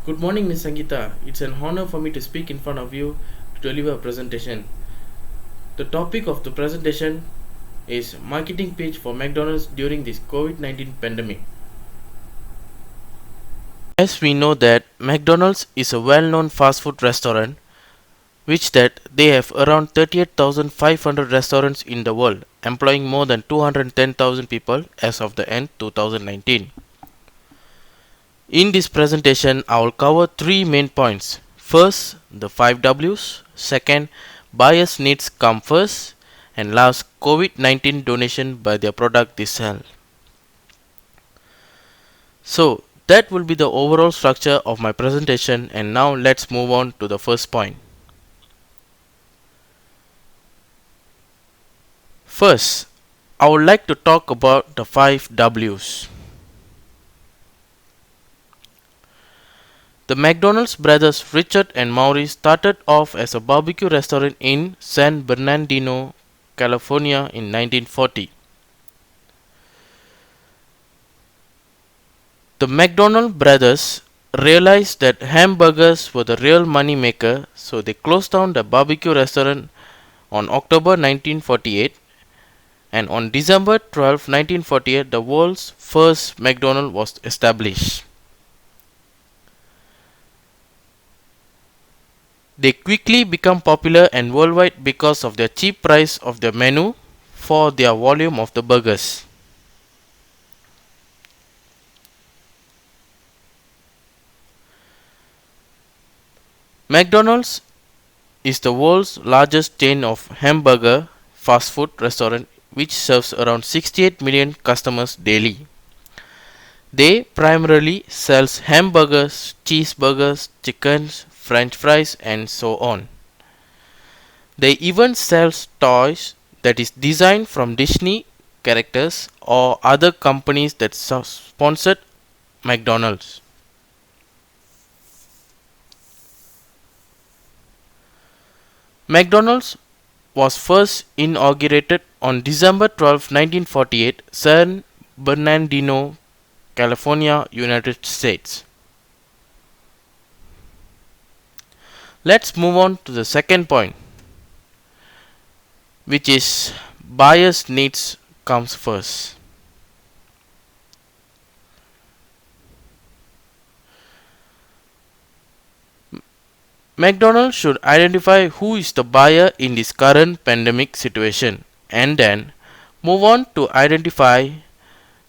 Good morning, Miss Sangeeta. It's an honor for me to speak in front of you to deliver a presentation. The topic of the presentation is marketing pitch for McDonald's during this COVID-19 pandemic. As we know that McDonald's is a well-known fast food restaurant, which that they have around 38,500 restaurants in the world, employing more than 210,000 people as of the end 2019. In this presentation, I will cover three main points. First, the 5 W's. Second, buyers' needs come first. And last, COVID-19 donation by their product they sell. So, that will be the overall structure of my presentation, and now let's move on to the first point. First, I would like to talk about the 5 W's. The McDonald's brothers Richard and Maurice started off as a barbecue restaurant in San Bernardino, California in 1940. The McDonald brothers realized that hamburgers were the real money maker, so they closed down the barbecue restaurant on October 1948, and on December 12, 1948 the world's first McDonald's was established. They quickly become popular and worldwide because of their cheap price of their menu for their volume of the burgers. McDonald's is the world's largest chain of hamburger fast food restaurant which serves around 68 million customers daily. They primarily sells hamburgers, cheeseburgers, chickens, french fries and so on. They even sells toys that is designed from Disney characters or other companies that sponsored McDonald's. McDonald's was first inaugurated on December 12, 1948, San Bernardino, California, United States. Let's move on to the second point, which is buyers' needs comes first. McDonald's should identify who is the buyer in this current pandemic situation and then move on to identify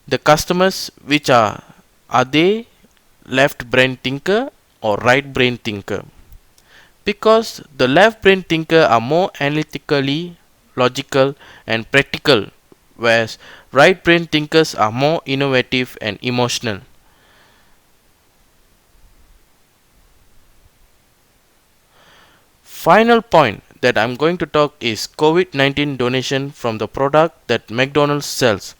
the customers which are they left brain thinker or right brain thinker, because the left brain thinker are more analytically logical and practical, whereas right brain thinkers are more innovative and emotional. Final point that I'm going to talk is COVID-19 donation from the product that McDonald's sells.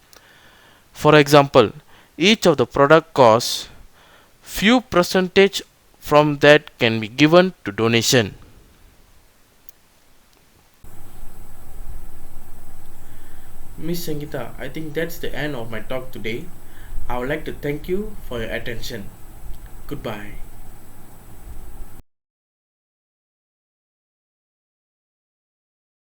For example, each of the product costs few percentage from that can be given to donation. Miss Sangeeta, I think that's the end of my talk today. I would like to thank you for your attention. Goodbye.